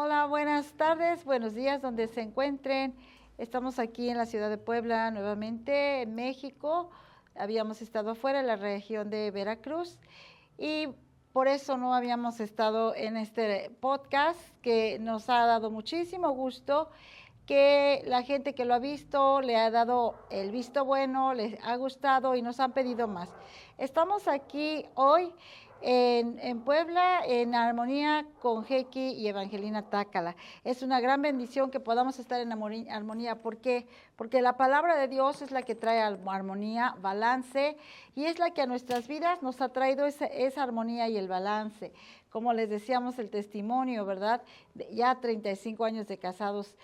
Hola, buenas tardes, buenos días, donde se encuentren. Estamos aquí en la ciudad de Puebla, nuevamente en México. Habíamos estado afuera en la región de Veracruz y por eso no habíamos estado en este podcast que nos ha dado muchísimo gusto, que la gente que lo ha visto le ha dado el visto bueno, les ha gustado y nos han pedido más. Estamos aquí hoy en Puebla, en armonía con Heiki y Evangelina Tácala. Es una gran bendición que podamos estar en armonía. ¿Por qué? Porque la palabra de Dios es la que trae armonía, balance, y es la que a nuestras vidas nos ha traído esa armonía y el balance. Como les decíamos, el testimonio, ¿verdad? Ya 35 años de casados.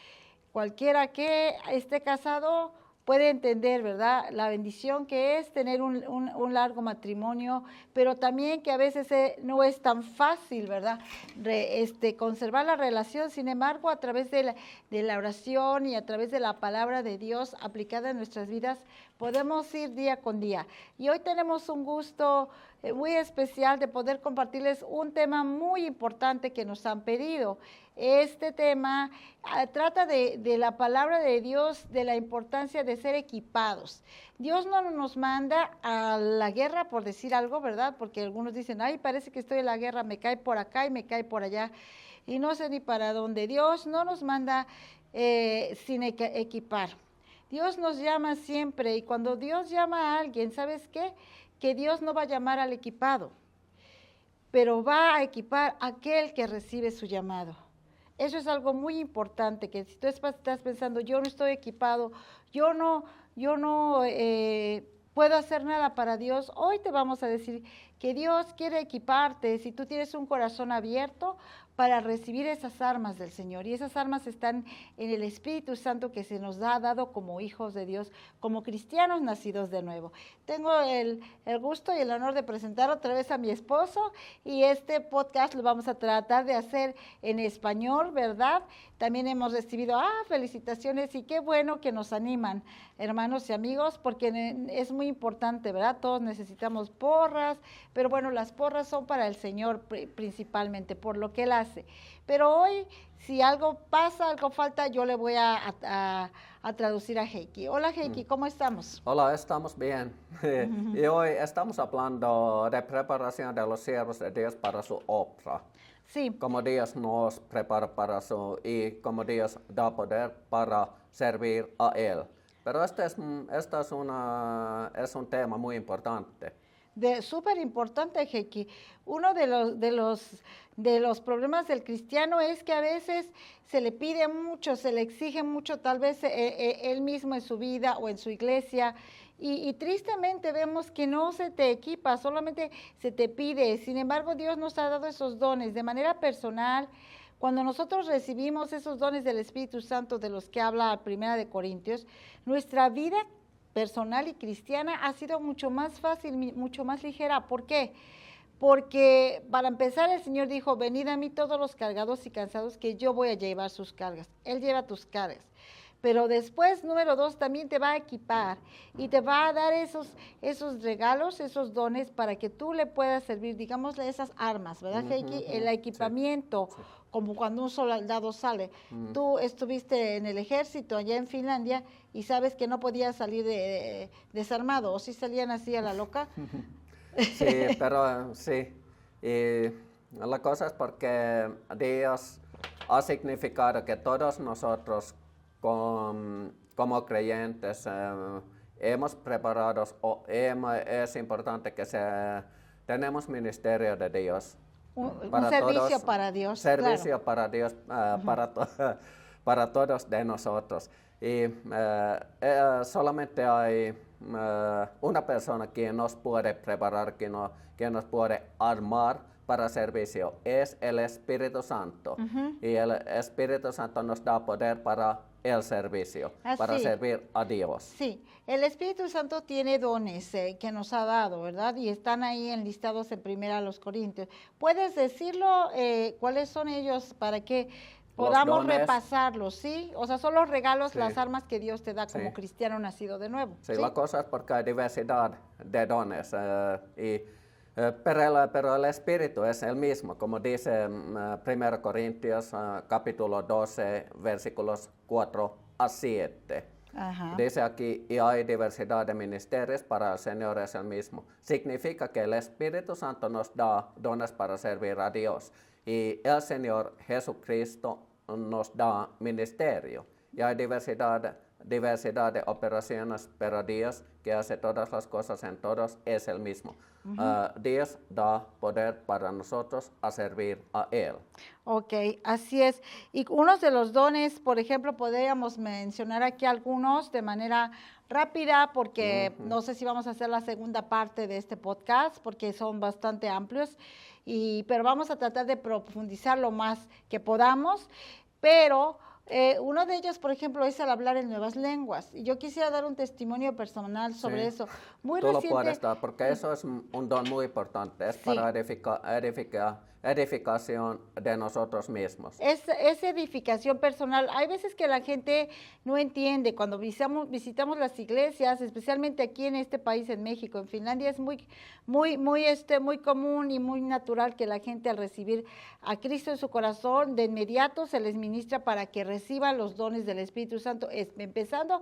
Cualquiera que esté casado puede entender, ¿verdad?, la bendición que es tener un largo matrimonio, pero también que a veces no es tan fácil, ¿verdad?, conservar la relación. Sin embargo, a través de la oración y a través de la palabra de Dios aplicada en nuestras vidas, podemos ir día con día. Y hoy tenemos un gusto muy especial de poder compartirles un tema muy importante que nos han pedido. Este tema trata de la palabra de Dios, de la importancia de ser equipados. Dios no nos manda a la guerra, por decir algo, ¿verdad? Porque algunos dicen, ay, parece que estoy en la guerra, me cae por acá y me cae por allá, y no sé ni para dónde. Dios no nos manda sin equipar. Dios nos llama siempre, y cuando Dios llama a alguien, ¿sabes qué? Que Dios no va a llamar al equipado, pero va a equipar a aquel que recibe su llamado. Eso es algo muy importante, que si tú estás pensando, yo no estoy equipado, yo no puedo hacer nada para Dios, hoy te vamos a decir que Dios quiere equiparte si tú tienes un corazón abierto para recibir esas armas del Señor. Y esas armas están en el Espíritu Santo que se nos ha dado como hijos de Dios, como cristianos nacidos de nuevo. Tengo el gusto y el honor de presentar otra vez a mi esposo, y este podcast lo vamos a tratar de hacer en español, ¿verdad? También hemos recibido felicitaciones, y qué bueno que nos animan, hermanos y amigos, porque es muy importante, ¿verdad? Todos necesitamos porras, pero bueno, las porras son para el Señor principalmente, por lo que Él hace. Pero hoy, si algo pasa, algo falta, yo le voy a traducir a Heiki. Hola Heiki, ¿cómo estamos? Hola, estamos bien. Y hoy estamos hablando de preparación de los siervos de Dios para su obra. Sí. Como Dios nos prepara para y como Dios da poder para servir a Él. Pero este es un tema muy importante. Súper importante, Heiki. Uno de los problemas del cristiano es que a veces se le pide mucho, se le exige mucho, tal vez él mismo en su vida o en su iglesia, y tristemente vemos que no se te equipa, solamente se te pide. Sin embargo, Dios nos ha dado esos dones de manera personal. Cuando nosotros recibimos esos dones del Espíritu Santo de los que habla Primera de Corintios, nuestra vida personal y cristiana ha sido mucho más fácil, mucho más ligera. ¿Por qué? Porque para empezar el Señor dijo, venid a mí todos los cargados y cansados, que yo voy a llevar sus cargas. Él lleva tus cargas. Pero después, número 2, también te va a equipar y te va a dar esos regalos, esos dones para que tú le puedas servir, digámosle, esas armas, ¿verdad, Heiki? El equipamiento, sí. Como cuando un soldado sale. Tú estuviste en el ejército allá en Finlandia y sabes que no podías salir desarmado, ¿o sí salían así a la loca? Sí, pero sí. Y la cosa es porque Dios ha significado que todos nosotros como creyentes hemos preparado, es importante que tenemos ministerio de Dios. Un servicio todos, para Dios. Servicio claro. para Dios, para todos de nosotros. Y solamente hay una persona que nos puede preparar, que nos puede armar para servicio. Es el Espíritu Santo. Y el Espíritu Santo nos da poder para el servicio, para servir a Dios. Sí, el Espíritu Santo tiene dones que nos ha dado, ¿verdad? Y están ahí enlistados en Primera los Corintios. ¿Puedes decirlo cuáles son ellos para que podamos repasarlos, sí? O sea, son los regalos, las armas que Dios te da como cristiano nacido de nuevo. Sí, la cosa es porque hay diversidad de dones y Pero el Espíritu es el mismo, como dice 1 Corintios capítulo 12, versículos 4 a 7. Ajá. Dice aquí, y hay diversidad de ministerios, para el Señor es el mismo. Significa que el Espíritu Santo nos da dones para servir a Dios. Y el Señor Jesucristo nos da ministerio. Y hay diversidad de operaciones, pero Dios, que hace todas las cosas en todos, es el mismo. Dios da poder para nosotros a servir a Él. Ok, así es. Y unos de los dones, por ejemplo, podríamos mencionar aquí algunos de manera rápida, porque no sé si vamos a hacer la segunda parte de este podcast, porque son bastante amplios, pero vamos a tratar de profundizar lo más que podamos, pero uno de ellos, por ejemplo, es el hablar en nuevas lenguas. Y yo quisiera dar un testimonio personal sobre eso. Muy Tú reciente. Lo puedes dar, porque eso es un don muy importante. Es para edificación de nosotros mismos. Es edificación personal. Hay veces que la gente no entiende cuando visitamos las iglesias, especialmente aquí en este país, en México. En Finlandia es muy común y muy natural que la gente, al recibir a Cristo en su corazón, de inmediato se les ministra para que reciban los dones del Espíritu Santo, empezando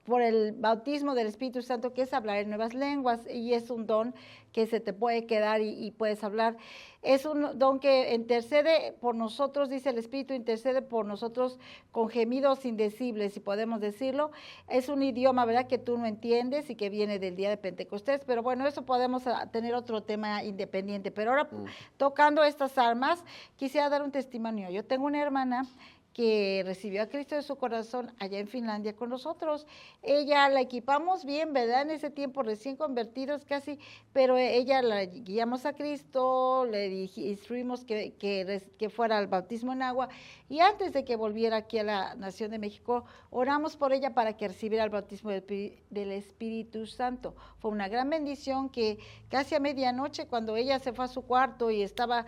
por el bautismo del Espíritu Santo, que es hablar en nuevas lenguas, y es un don que se te puede quedar y puedes hablar. Es un don que intercede por nosotros, dice el Espíritu, intercede por nosotros con gemidos indecibles, si podemos decirlo. Es un idioma, ¿verdad?, que tú no entiendes y que viene del día de Pentecostés, pero bueno, eso podemos tener otro tema independiente. Pero ahora, tocando estas armas, quisiera dar un testimonio. Yo tengo una hermana que recibió a Cristo de su corazón allá en Finlandia con nosotros. Ella la equipamos bien, ¿verdad? En ese tiempo recién convertidos casi, pero ella la guiamos a Cristo, le instruimos que fuera al bautismo en agua, y antes de que volviera aquí a la Nación de México, oramos por ella para que recibiera el bautismo del Espíritu Santo. Fue una gran bendición que casi a medianoche, cuando ella se fue a su cuarto y estaba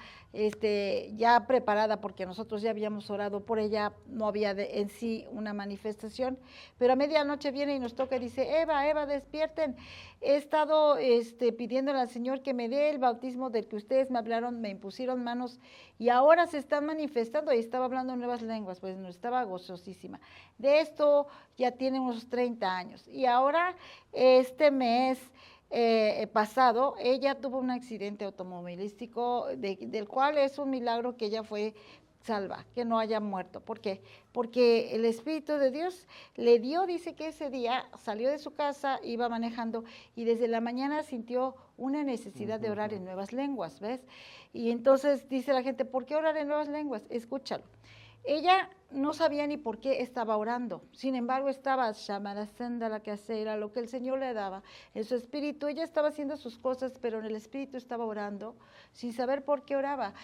ya preparada, porque nosotros ya habíamos orado por ella, no había en sí una manifestación, pero a medianoche viene y nos toca y dice: Eva, despierten, he estado pidiéndole al Señor que me dé el bautismo del que ustedes me hablaron, me impusieron manos, y ahora se están manifestando, y estaba hablando en nuevas lenguas, pues no, estaba gozosísima. De esto ya tiene unos 30 años, y ahora este mes pasado, ella tuvo un accidente automovilístico del cual es un milagro que ella fue salva, que no haya muerto. ¿Por qué? Porque el Espíritu de Dios le dio, dice que ese día salió de su casa, iba manejando y desde la mañana sintió una necesidad de orar en nuevas lenguas, ¿ves? Y entonces dice la gente: ¿por qué orar en nuevas lenguas? Escúchalo. Ella no sabía ni por qué estaba orando, sin embargo estaba shamarasenda la que era lo que el Señor le daba en su espíritu. Ella estaba haciendo sus cosas, pero en el espíritu estaba orando sin saber por qué oraba.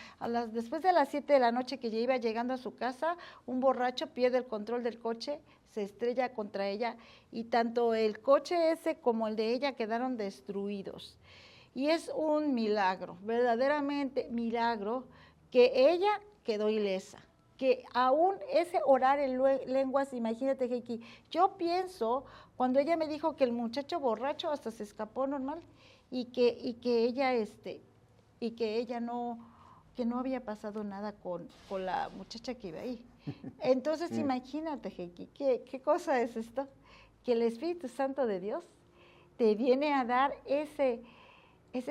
Después de las 7 de la noche, que ya iba llegando a su casa, un borracho pierde el control del coche, se estrella contra ella, y tanto el coche ese como el de ella quedaron destruidos. Y es un milagro, verdaderamente milagro, que ella quedó ilesa. Que aún ese orar en lenguas, imagínate, Heiki, yo pienso, cuando ella me dijo que el muchacho borracho hasta se escapó normal, y que ella no había pasado nada con la muchacha que iba ahí. Entonces imagínate, Heiki, ¿qué cosa es esto? Que el Espíritu Santo de Dios te viene a dar ese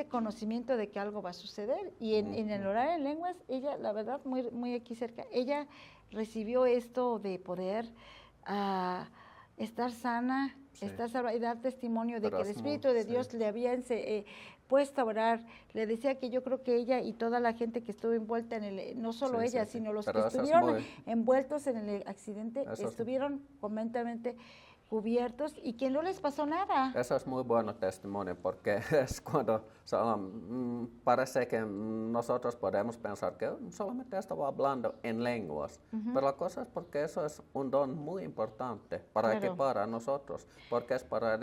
conocimiento de que algo va a suceder. Y en el orar en lenguas, ella, la verdad, muy, muy aquí cerca, ella recibió esto de poder estar sana, estar salva, y dar testimonio de que el Espíritu de Dios le había puesto a orar. Le decía que yo creo que ella y toda la gente que estuvo envuelta en no solo ella, sino los que estuvieron envueltos en el accidente, estuvieron completamente cubiertos y que no les pasó nada. Eso es muy bueno testimonio, porque es cuando parece que nosotros podemos pensar que solamente estaba hablando en lenguas, pero la cosa es porque eso es un don muy importante para equipar a nosotros, porque es para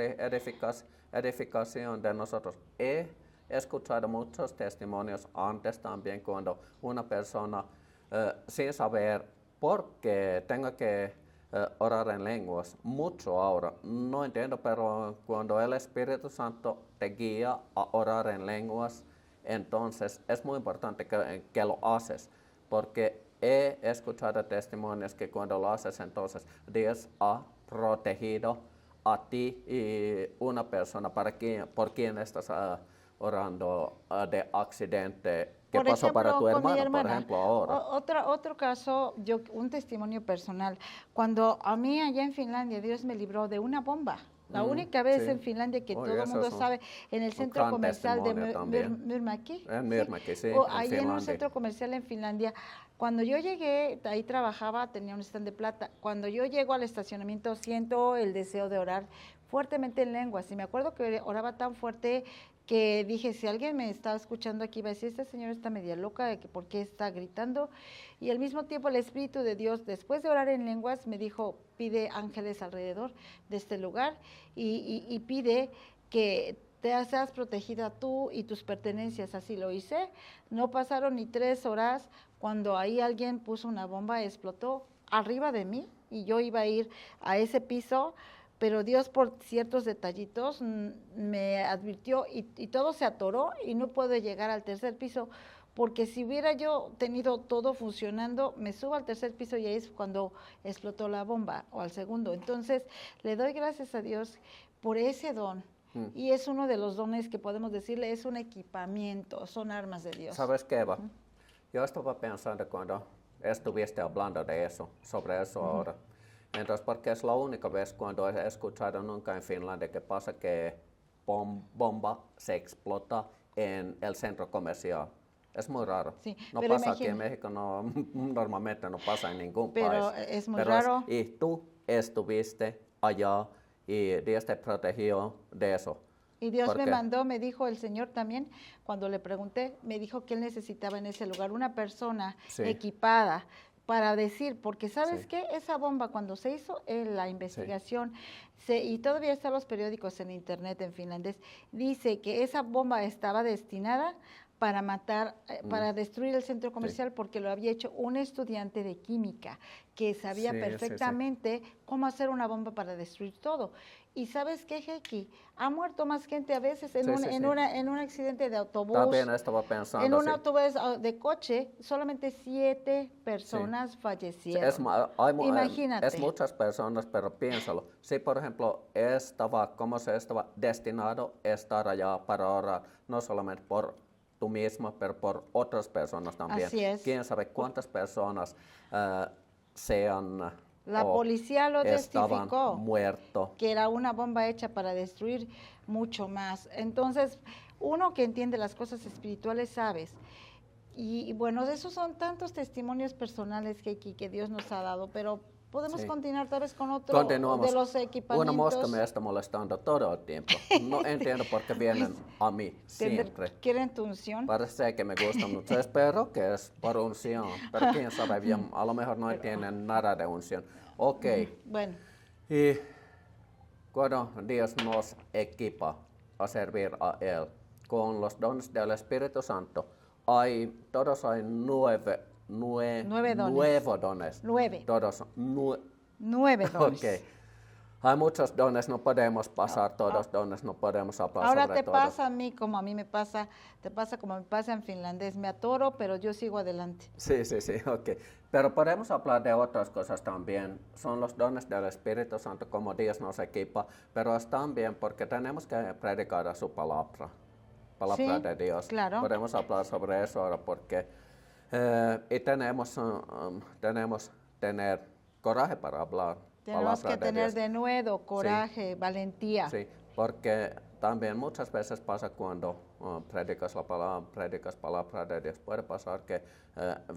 edificación de nosotros. He escuchado muchos testimonios antes también, cuando una persona sin saber por qué tenga que orar en lenguas mucho ahora. No entiendo, pero cuando el Espíritu Santo te guía a orar en lenguas, entonces es muy importante que lo haces, porque he escuchado testimonios que cuando lo haces, entonces Dios ha protegido a ti y una persona por quien estás orando de accidente. ¿Qué Por pasó para ejemplo, tu con mi hermano, por hermana, ejemplo, ahora? otro caso, un testimonio personal. Cuando a mí allá en Finlandia Dios me libró de una bomba. La única vez en Sí. Finlandia que Oye, todo el eso mundo es sabe, en el un centro gran comercial de testimonio también. Myrmäki, En ¿sí? Myrmäki, sí, O en ahí en un Finlandia. centro comercial en Finlandia. Cuando yo llegué, ahí trabajaba, tenía un stand de plata. Cuando yo llego al estacionamiento, siento el deseo de orar fuertemente en lenguas. Y me acuerdo que oraba tan fuerte que dije, si alguien me estaba escuchando aquí, va a decir, esta señora está media loca, de que por qué está gritando. Y al mismo tiempo el Espíritu de Dios, después de orar en lenguas, me dijo, pide ángeles alrededor de este lugar y pide que te seas protegida tú y tus pertenencias. Así lo hice. No pasaron ni 3 horas cuando ahí alguien puso una bomba, explotó arriba de mí y yo iba a ir a ese piso, pero Dios por ciertos detallitos me advirtió y todo se atoró y no puedo llegar al tercer piso, porque si hubiera yo tenido todo funcionando, me subo al tercer piso y ahí es cuando explotó la bomba, o al segundo. Entonces, le doy gracias a Dios por ese don. Y es uno de los dones que podemos decirle, es un equipamiento, son armas de Dios. ¿Sabes qué, Eva? Yo estaba pensando cuando estuviste hablando de eso, sobre eso ahora. Entonces, porque es la única vez cuando he escuchado nunca en Finlandia que pasa que bomba se explota en el centro comercial. Es muy raro. Sí, no pasa aquí en México, no, normalmente no pasa en ningún país. Pero es muy raro. Y tú estuviste allá y Dios te protegió de eso. Y Dios me mandó, me dijo el Señor también, cuando le pregunté, me dijo que Él necesitaba en ese lugar una persona equipada para decir, porque ¿sabes qué? Esa bomba cuando se hizo la investigación, y todavía están los periódicos en internet en finlandés, dice que esa bomba estaba destinada para matar, para destruir el centro comercial, porque lo había hecho un estudiante de química que sabía perfectamente cómo hacer una bomba para destruir todo. Y ¿sabes qué, Heikki? Ha muerto más gente a veces en un accidente de autobús. También estaba pensando. En un autobús de coche, solamente 7 personas fallecieron. Imagínate. Es muchas personas, pero piénsalo. Si, por ejemplo, como se estaba destinado a estar allá para orar, no solamente por tú mismo, pero por otras personas también. Así es. ¿Quién sabe cuántas personas La policía lo testificó, muerto. Que era una bomba hecha para destruir mucho más. Entonces, uno que entiende las cosas espirituales, sabes. Y bueno, esos son tantos testimonios personales que Dios nos ha dado, pero podemos continuar tal vez con otro de los equipamientos. Una mosca me está molestando todo el tiempo. No entiendo por qué vienen a mí siempre. ¿Quieren tu unción? Parece que me gusta mucho. Espero que es por unción, pero quién sabe bien. A lo mejor no tienen nada de unción. Ok. Bueno. Y cuando Dios nos equipa a servir a Él con los dones del Espíritu Santo, todos hay 9 dones. 9. Todos 9 dones. Okay. Hay muchos dones, no podemos pasar todos dones, no podemos hablar Ahora sobre te pasa a mí como a mí me pasa, te pasa como me pasa en finlandés. Me atoro, pero yo sigo adelante. Sí, ok. Pero podemos hablar de otras cosas también. Son los dones del Espíritu Santo, como Dios nos equipa, pero es también porque tenemos que predicar a su palabra de Dios. Claro. Podemos hablar sobre eso ahora porque y tenemos tener coraje para hablar. Tenemos que tener denuedo, coraje, valentía. Sí, porque también muchas veces pasa cuando predicas palabra de Dios, puede pasar que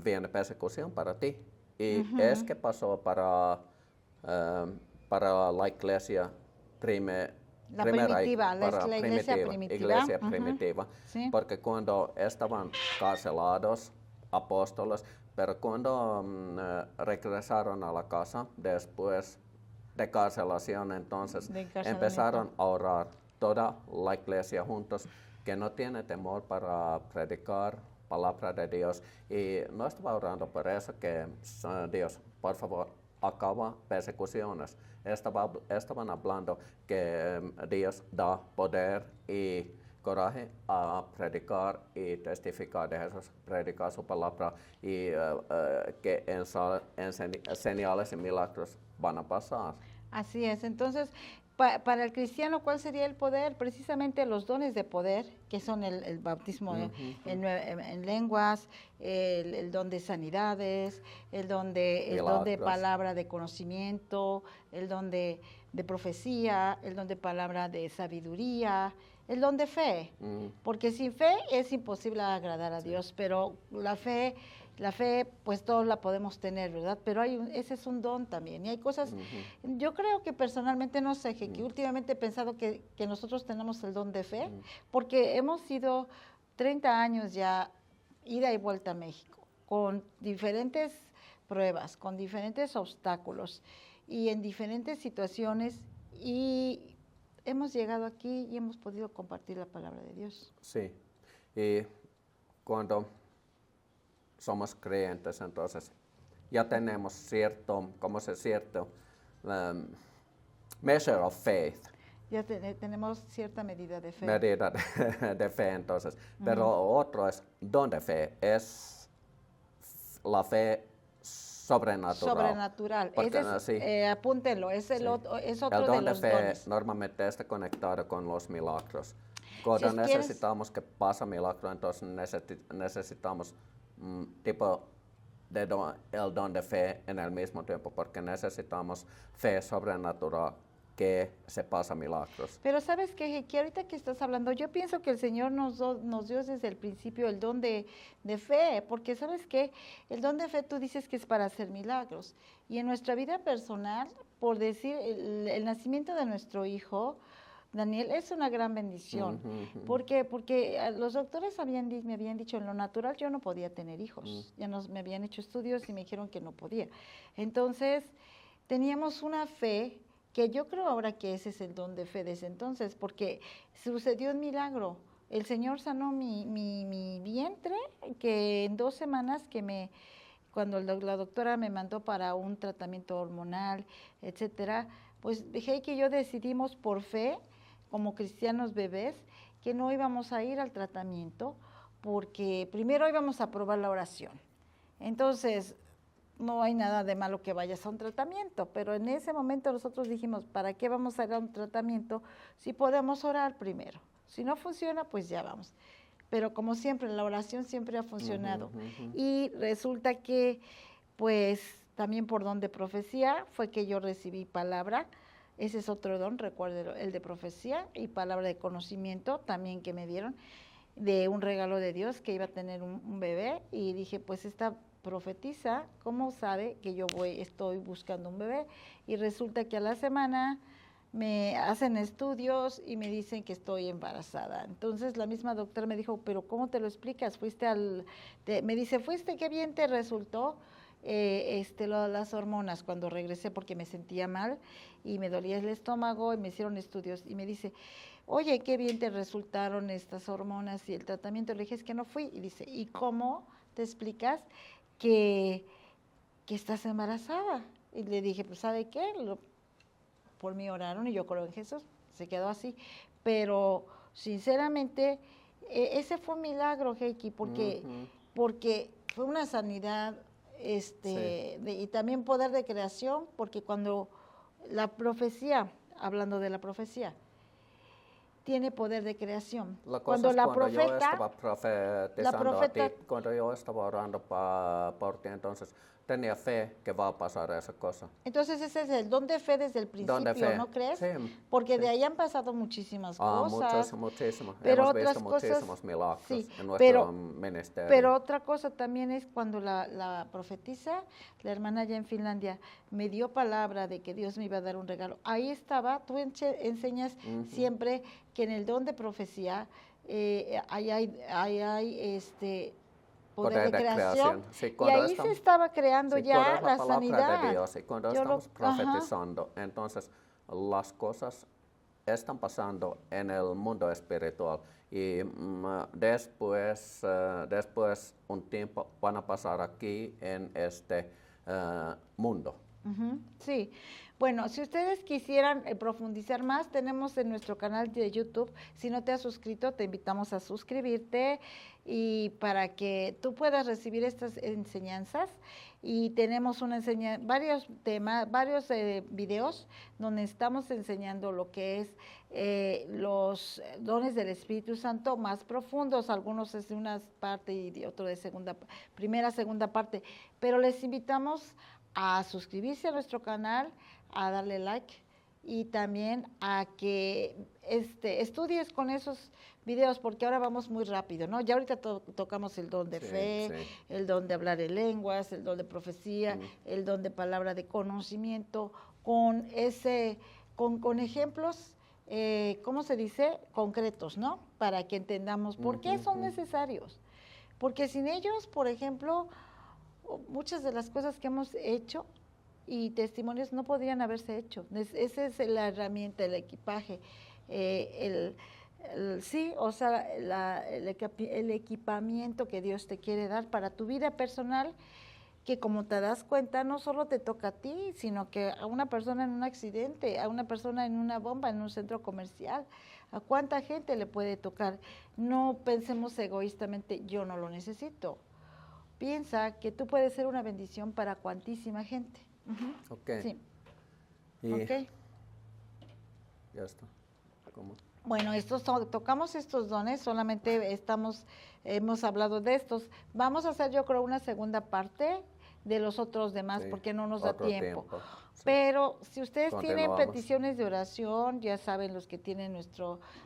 viene persecución para ti. Y es que pasó para la iglesia iglesia primitiva. Sí. Porque cuando estaban carcelados apóstoles, pero cuando regresaron a la casa después de carcelación, entonces empezaron a orar toda la iglesia juntos, que no tiene temor para predicar palabra de Dios. Y no estaba orando por eso, que Dios, por favor, acaba persecuciones. Estaban hablando que Dios da poder y coraje a predicar y testificar de Jesús, predicar su palabra y que señales y milagros van a pasar. Así es. Entonces, para el cristiano, ¿cuál sería el poder? Precisamente los dones de poder, que son el bautismo en lenguas, el don de sanidades, el don de palabra de conocimiento, el don de profecía, el don de palabra de sabiduría, el don de fe. Porque sin fe es imposible agradar a Dios, pero la fe, pues todos la podemos tener, ¿verdad? Pero ese es un don también. Y hay cosas, yo creo que personalmente, no sé, que últimamente he pensado que nosotros tenemos el don de fe, porque hemos ido 30 años ya, ida y vuelta a México, con diferentes pruebas, con diferentes obstáculos y en diferentes situaciones, y hemos llegado aquí y hemos podido compartir la palabra de Dios. Sí, y cuando somos creyentes, entonces ya tenemos cierto measure of faith. Ya tenemos cierta medida de fe. Medida de fe, entonces. Pero otro es don de fe, es la fe sobrenatural. Sobrenatural. Porque, apúntenlo, es otro el don de los fe dones. Normalmente está conectado con los milagros. Cuando necesitamos que pase milagro, entonces necesitamos tipo de el don de fe en el mismo tiempo, porque necesitamos fe sobrenatural que se pasa milagros. Pero ¿sabes qué, que ahorita que estás hablando, yo pienso que el Señor nos dio desde el principio el don de fe, porque ¿sabes qué? El don de fe tú dices que es para hacer milagros. Y en nuestra vida personal, por decir, el nacimiento de nuestro hijo, Daniel, es una gran bendición. Porque los doctores me habían dicho, en lo natural yo no podía tener hijos. Ya me habían hecho estudios y me dijeron que no podía. Entonces, teníamos una fe que yo creo ahora que ese es el don de fe desde entonces, porque sucedió un milagro. El Señor sanó mi vientre, que en 2 semanas cuando la doctora me mandó para un tratamiento hormonal, etcétera, pues dije que yo decidimos por fe, como cristianos bebés, que no íbamos a ir al tratamiento, porque primero íbamos a probar la oración. Entonces, no hay nada de malo que vayas a un tratamiento, pero en ese momento nosotros dijimos, ¿para qué vamos a ir a un tratamiento si podemos orar primero? Si no funciona, pues ya vamos. Pero como siempre, la oración siempre ha funcionado. Y resulta que, pues, también por don de profecía fue que yo recibí palabra. Ese es otro don, recuerdo, el de profecía y palabra de conocimiento también que me dieron, de un regalo de Dios que iba a tener un bebé, y dije, pues esta profetiza, ¿cómo sabe que yo estoy buscando un bebé? Y resulta que a la semana me hacen estudios y me dicen que estoy embarazada. Entonces la misma doctora me dijo, pero ¿cómo te lo explicas? Me dice, qué bien te resultó las hormonas cuando regresé, porque me sentía mal y me dolía el estómago, y me hicieron estudios y me dice, oye, qué bien te resultaron estas hormonas y el tratamiento. Le dije, es que no fui. Y dice, ¿y cómo te explicas que estás embarazada? Y le dije, pues ¿sabe qué? Por mí oraron y yo creo en Jesús. Se quedó así. Pero sinceramente, ese fue un milagro, Heiki, porque fue una sanidad y también poder de creación, porque cuando la profecía, hablando de la profecía, tiene poder de creación. Cuando yo estaba profetizando a ti, cuando yo estaba orando por ti, entonces tenía fe que va a pasar esa cosa. Entonces ese es el don de fe desde el principio, ¿no crees? Sí. Porque de ahí han pasado muchísimas cosas. Muchísimas. Pero hemos otras visto cosas, muchísimos milagros en nuestro ministerio. Pero otra cosa también es cuando la profetisa, la hermana allá en Finlandia, me dio palabra de que Dios me iba a dar un regalo. Ahí estaba, tú enseñas siempre que en el don de profecía hay poder de creación. Sí, y ahí se estaba creando ya la sanidad. De Dios, y cuando estamos profetizando, entonces las cosas están pasando en el mundo espiritual, y después un tiempo van a pasar aquí en este mundo. Ujú, sí, bueno, si ustedes quisieran profundizar más, tenemos en nuestro canal de YouTube, si no te has suscrito, te invitamos a suscribirte y para que tú puedas recibir estas enseñanzas y tenemos varios temas, varios videos donde estamos enseñando lo que es los dones del Espíritu Santo más profundos, algunos es de una parte y de otro de primera, segunda parte, pero les invitamos a suscribirse a nuestro canal, a darle like y también a que estudies con esos videos porque ahora vamos muy rápido, ¿no? Ya ahorita tocamos el don de fe, el don de hablar en lenguas, el don de profecía, el don de palabra de conocimiento, con ejemplos, ¿cómo se dice? Concretos, ¿no? Para que entendamos por qué son necesarios. Porque sin ellos, por ejemplo, muchas de las cosas que hemos hecho y testimonios no podrían haberse hecho. Esa es la herramienta, el equipaje, sí, o sea, el equipamiento que Dios te quiere dar para tu vida personal, que como te das cuenta, no solo te toca a ti, sino que a una persona en un accidente, a una persona en una bomba, en un centro comercial, a cuánta gente le puede tocar. No pensemos egoístamente, yo no lo necesito. Piensa que tú puedes ser una bendición para cuantísima gente. Ok. Sí. Y ya está. ¿Cómo? Bueno, tocamos estos dones, solamente hemos hablado de estos. Vamos a hacer, yo creo, una segunda parte de los otros demás, porque no nos da tiempo. Sí. Pero si ustedes tienen peticiones de oración, ya saben, los que tienen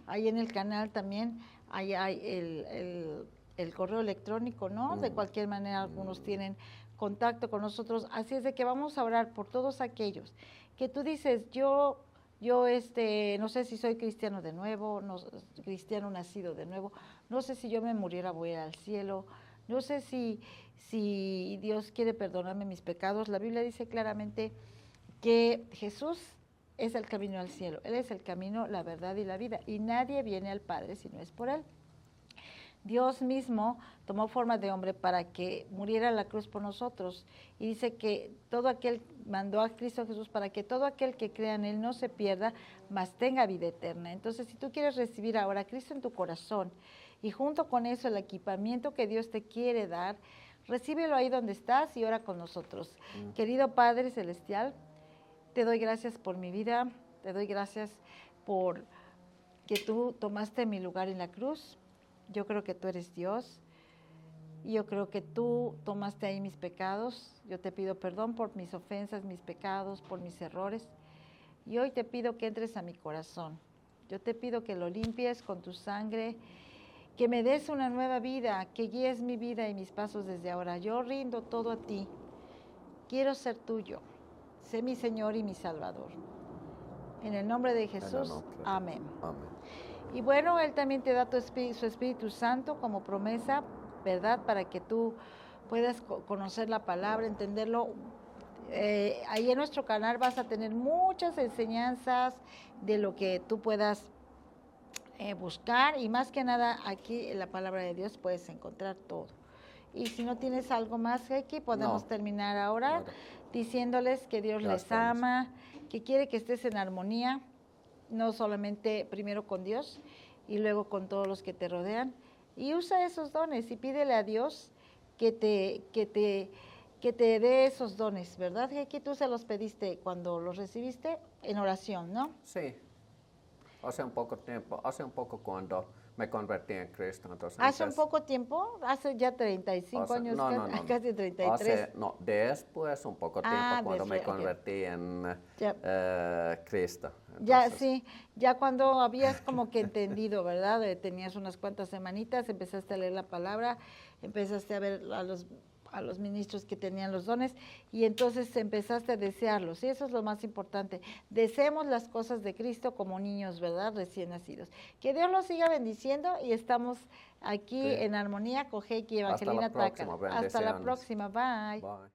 ahí en el canal también, ahí hay el correo electrónico, ¿no? De cualquier manera, algunos tienen contacto con nosotros. Así es de que vamos a orar por todos aquellos que tú dices, yo no sé si soy cristiano de nuevo, cristiano nacido de nuevo, no sé si yo me muriera voy a ir al cielo, no sé si Dios quiere perdonarme mis pecados. La Biblia dice claramente que Jesús es el camino al cielo, Él es el camino, la verdad y la vida, y nadie viene al Padre si no es por Él. Dios mismo tomó forma de hombre para que muriera en la cruz por nosotros. Y dice que mandó a Cristo Jesús para que todo aquel que crea en Él no se pierda, mas tenga vida eterna. Entonces, si tú quieres recibir ahora a Cristo en tu corazón y junto con eso el equipamiento que Dios te quiere dar, recíbelo ahí donde estás y ora con nosotros. Querido Padre Celestial, te doy gracias por mi vida, te doy gracias por que tú tomaste mi lugar en la cruz. Yo creo que tú eres Dios, yo creo que tú tomaste ahí mis pecados, yo te pido perdón por mis ofensas, mis pecados, por mis errores, y hoy te pido que entres a mi corazón, yo te pido que lo limpies con tu sangre, que me des una nueva vida, que guíes mi vida y mis pasos desde ahora. Yo rindo todo a ti, quiero ser tuyo, sé mi Señor y mi Salvador. En el nombre de Jesús, amén. Amén. Y bueno, Él también te da su Espíritu Santo como promesa, ¿verdad? Para que tú puedas conocer la palabra, entenderlo. Ahí en nuestro canal vas a tener muchas enseñanzas de lo que tú puedas buscar y más que nada aquí en la palabra de Dios puedes encontrar todo. Y si no tienes algo más, Heiki, podemos terminar ahora diciéndoles que Dios les ama, que quiere que estés en armonía, no solamente primero con Dios y luego con todos los que te rodean. Y usa esos dones y pídele a Dios que te dé esos dones, ¿verdad? Que tú se los pediste cuando los recibiste en oración, ¿no? Sí. Hace un poco cuando me convertí en Cristo. Entonces, ¿Hace un poco tiempo? ¿Hace ya 35 años? Casi 33. Después un poco tiempo cuando me convertí en Cristo. Entonces, ya, sí, ya cuando habías como que entendido, ¿verdad? Tenías unas cuantas semanitas, empezaste a leer la palabra, empezaste a ver a los ministros que tenían los dones y entonces empezaste a desearlos y eso es lo más importante. Deseemos las cosas de Cristo como niños, ¿verdad? Recién nacidos. Que Dios los siga bendiciendo y estamos aquí en armonía con Heiki y Evangelina Tácara. Hasta la próxima. Bye. Bye.